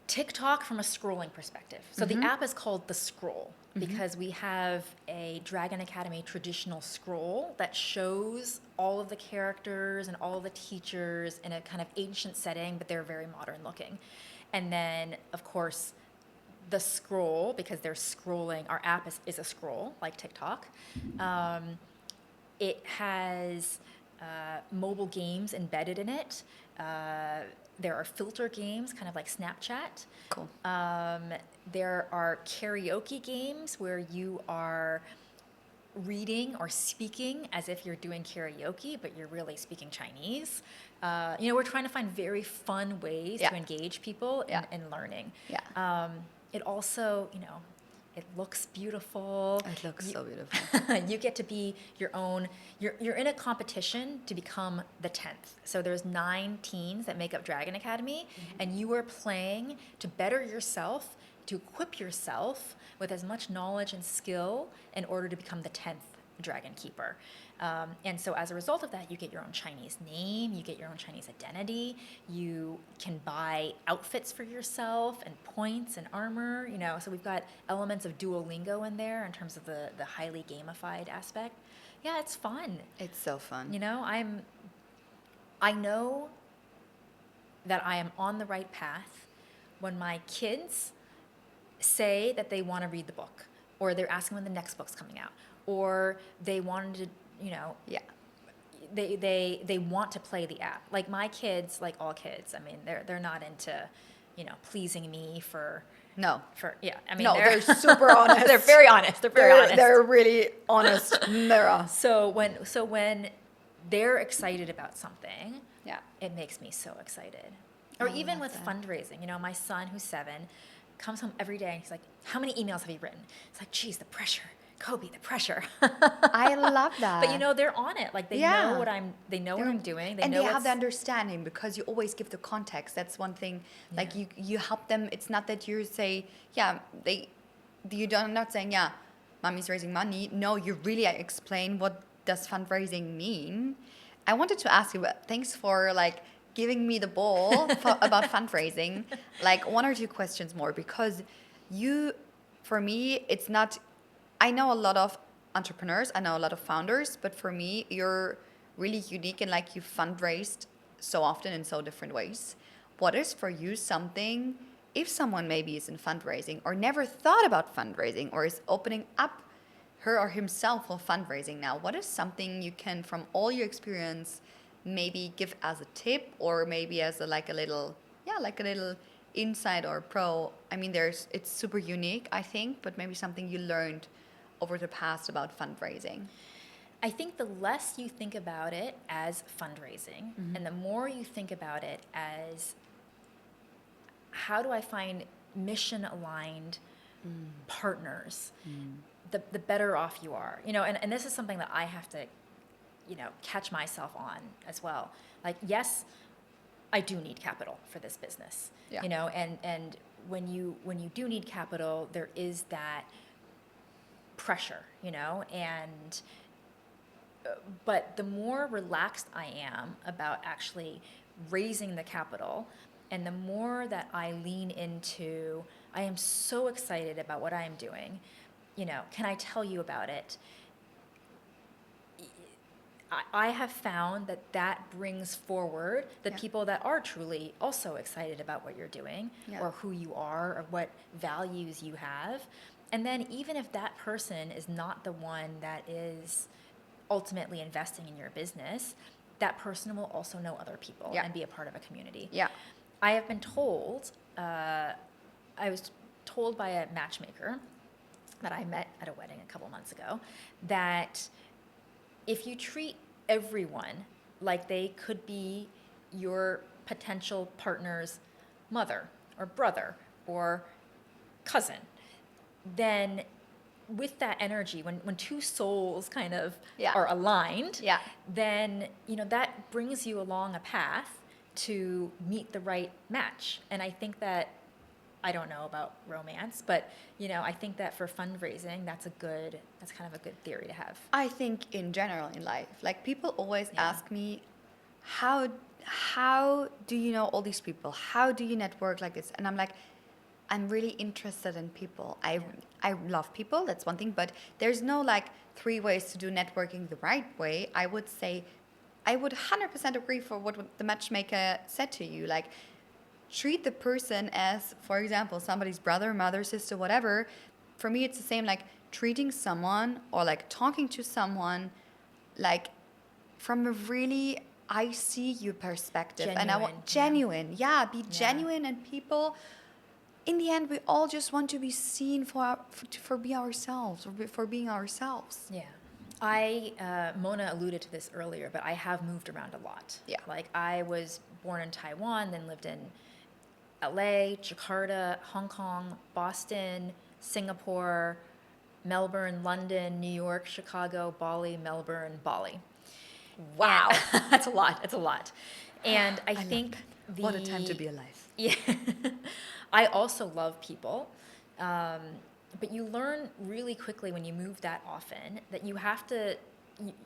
S2: TikTok from a scrolling perspective. So the app is called The Scroll because we have a Dragon Academy traditional scroll that shows all of the characters and all of the teachers in a kind of ancient setting, but they're very modern looking. And then, of course, the scroll, because they're scrolling, our app is a scroll, like TikTok. It has mobile games embedded in it. There are filter games, kind of like Snapchat.
S1: Cool.
S2: There are karaoke games where you are reading or speaking as if you're doing karaoke, but you're really speaking Chinese. We're trying to find very fun ways to engage people in learning.
S1: Yeah.
S2: It also, it looks beautiful.
S1: It looks so beautiful.
S2: You get to be your own. You're in a competition to become the 10th. So there's 9 teams that make up Dragon Academy, and you are playing to better yourself, to equip yourself with as much knowledge and skill in order to become the 10th Dragon Keeper. And so as a result of that, you get your own Chinese name, you get your own Chinese identity, you can buy outfits for yourself and points and armor, so we've got elements of Duolingo in there in terms of the highly gamified aspect. Yeah, it's fun.
S1: It's so fun.
S2: I know that I am on the right path when my kids say that they want to read the book, or they're asking when the next book's coming out, or they wanted to, they want to play the app. Like my kids, like all kids, I mean, they're not into, pleasing me for.
S1: No.
S2: I mean,
S1: they're super honest.
S2: They're very honest.
S1: They're really honest.
S2: So when they're excited about something,
S1: Yeah.
S2: it makes me so excited. Or
S1: I
S2: even
S1: love
S2: with
S1: that.
S2: fundraising, you know, my son who's 7 comes home every day and he's like, how many emails have you written? It's like, geez, the pressure. Kobe, the pressure.
S1: I love
S2: But you
S1: that.
S2: know, they're on it. Like they know
S1: Yeah.
S2: they know what
S1: They're-
S2: I'm doing. They
S1: and
S2: know
S1: they have
S2: what's
S1: the understanding because you always give the context. That's one thing. Like
S2: Yeah.
S1: you help them. It's not that you say, yeah, you don't not saying, yeah, mommy's raising money. No, you really explain what does fundraising mean. I wanted to ask you, but thanks for like giving me the ball about fundraising. Like one or two questions more because you, for me, it's not. I know a lot of entrepreneurs, I know a lot of founders, but for me, you're really unique and like you fundraised so often in so different ways. What is for you something, if someone maybe is in fundraising or never thought about fundraising or is opening up her or himself for fundraising now, what is something you can, from all your experience, maybe give as a tip or maybe as a, like a little, yeah, like a little insight or pro? I mean, it's super unique, I think, but maybe something you learned over the past about fundraising.
S2: I think the less you think about it as fundraising and the more you think about it as how do I find mission aligned partners, the better off you are. You know, and this is something that I have to, you know, catch myself on as well. Like, yes, I do need capital for this business.
S1: Yeah.
S2: You know, and when you do need capital, there is that pressure, you know, and but the more relaxed I am about actually raising the capital and the more that I lean into, I am so excited about what I am doing. You know, can I tell you about it? I have found that that brings forward the
S1: Yeah.
S2: people that are truly also excited about what you're doing
S1: Yeah.
S2: or who you are or what values you have. And then even if that person is not the one that is ultimately investing in your business, that person will also know other people
S1: Yeah.
S2: and be a part of a community.
S1: Yeah.
S2: I have been told, I was told by a matchmaker that I met at a wedding a couple months ago, that if you treat everyone like they could be your potential partner's mother or brother or cousin, then with that energy, when two souls kind of
S1: Yeah.
S2: are aligned,
S1: Yeah.
S2: then you know that brings you along a path to meet the right match. And I think that I don't know about romance, but you know I think that for fundraising, that's kind of a good theory to have.
S1: I think in general in life, like people always
S2: Yeah.
S1: ask me, how do you know all these people? How do you network like this? And I'm like, I'm really interested in people. I love people, that's one thing, but there's no like 3 ways to do networking the right way. I would say I would 100% agree for what the matchmaker said to you. Like treat the person as, for example, somebody's brother, mother, sister, whatever. For me, it's the same like treating someone or like talking to someone like from a really I see you perspective. And I want
S2: Genuine, yeah.
S1: be genuine. And people, in the end, we all just want to be seen for be ourselves or for being ourselves.
S2: Yeah. Mona alluded to this earlier, but I have moved around a lot.
S1: Yeah.
S2: Like I was born in Taiwan, then lived in LA, Jakarta, Hong Kong, Boston, Singapore, Melbourne, London, New York, Chicago, Bali, Melbourne, Bali.
S1: Wow.
S2: And that's a lot. It's a lot. And I
S1: love
S2: think
S1: that. What a time to be alive.
S2: Yeah. I also love people. But you learn really quickly when you move that often that you have to,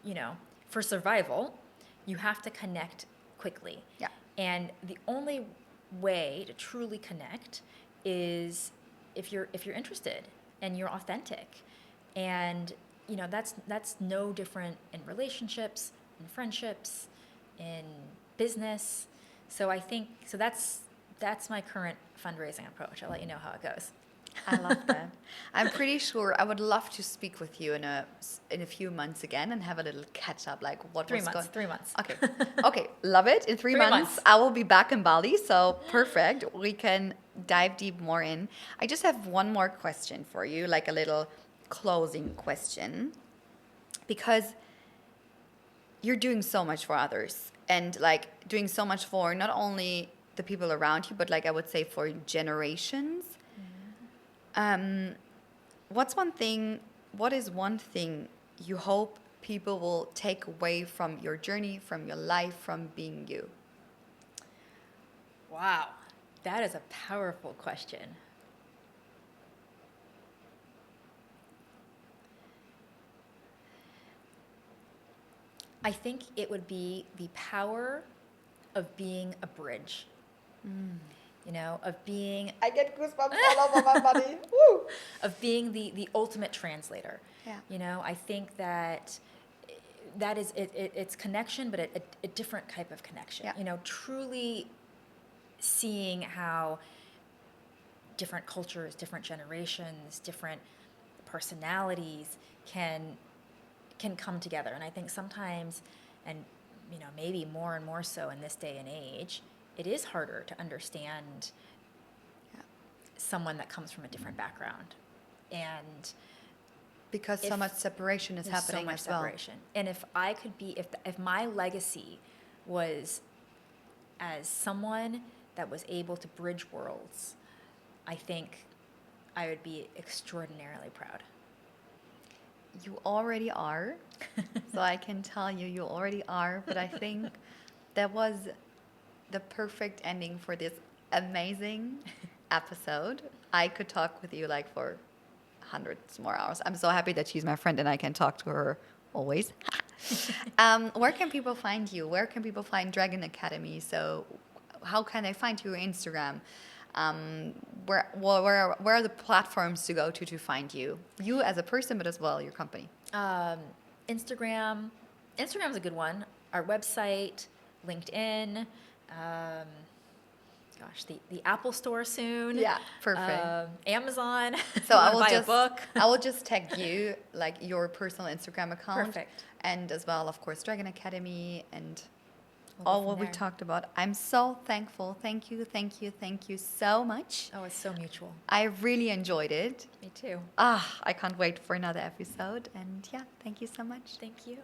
S2: you know, for survival, you have to connect quickly.
S1: Yeah.
S2: And the only way to truly connect is if you're interested and you're authentic. And you know, that's no different in relationships, in friendships, in business. So I think that's my current fundraising approach. I'll let you know how it goes.
S1: I love that. I'm pretty sure I would love to speak with you in a few months again and have a little catch up, like what
S2: 3
S1: was
S2: months.
S1: going.
S2: 3 months.
S1: Okay, love it. In 3
S2: 3
S1: months,
S2: months.
S1: I will be back in Bali, so perfect. We can dive deep more in. I just have one more question for you, like a little closing question, because you're doing so much for others. and like doing so much for not only the people around you, but like I would say for generations. What's one thing, what is one thing you hope people will take away from your journey, from your life, from being you?
S2: Wow, that is a powerful question. I think it would be the power of being a bridge. You know, of being
S1: I get goosebumps all over my body. Woo!
S2: of being the ultimate translator.
S1: Yeah.
S2: You know, I think that that is it's connection, but a different type of connection.
S1: Yeah.
S2: You know, truly seeing how different cultures, different generations, different personalities can come together. And I think sometimes, and you know, maybe more and more so in this day and age, it is harder to understand someone that comes from a different background. And
S1: Because so much separation is
S2: there's
S1: happening
S2: so much
S1: as well.
S2: separation. And if I could be, if my legacy was as someone that was able to bridge worlds, I think I would be extraordinarily proud.
S1: You already are. So I can tell you, you already are. But I think that was the perfect ending for this amazing episode. I could talk with you like for hundreds more hours. I'm so happy that she's my friend and I can talk to her always. Where can people find you? Where can people find Dragon Academy? So how can they find you on Instagram? Where are the platforms to go to find you? You as a person, but as well your company.
S2: Instagram. Instagram's a good one. Our website, LinkedIn. The Apple Store soon.
S1: Yeah, perfect.
S2: Amazon.
S1: So
S2: I will buy a book.
S1: I will just tag you like your personal Instagram account.
S2: Perfect.
S1: And as well, of course, Dragon Academy and
S2: We'll go
S1: all
S2: from
S1: what we
S2: there.
S1: talked about. I'm so thankful. Thank you so much.
S2: Oh, it's so mutual.
S1: I really enjoyed it.
S2: Me too.
S1: I can't wait for another episode. And yeah, thank you so much.
S2: Thank you.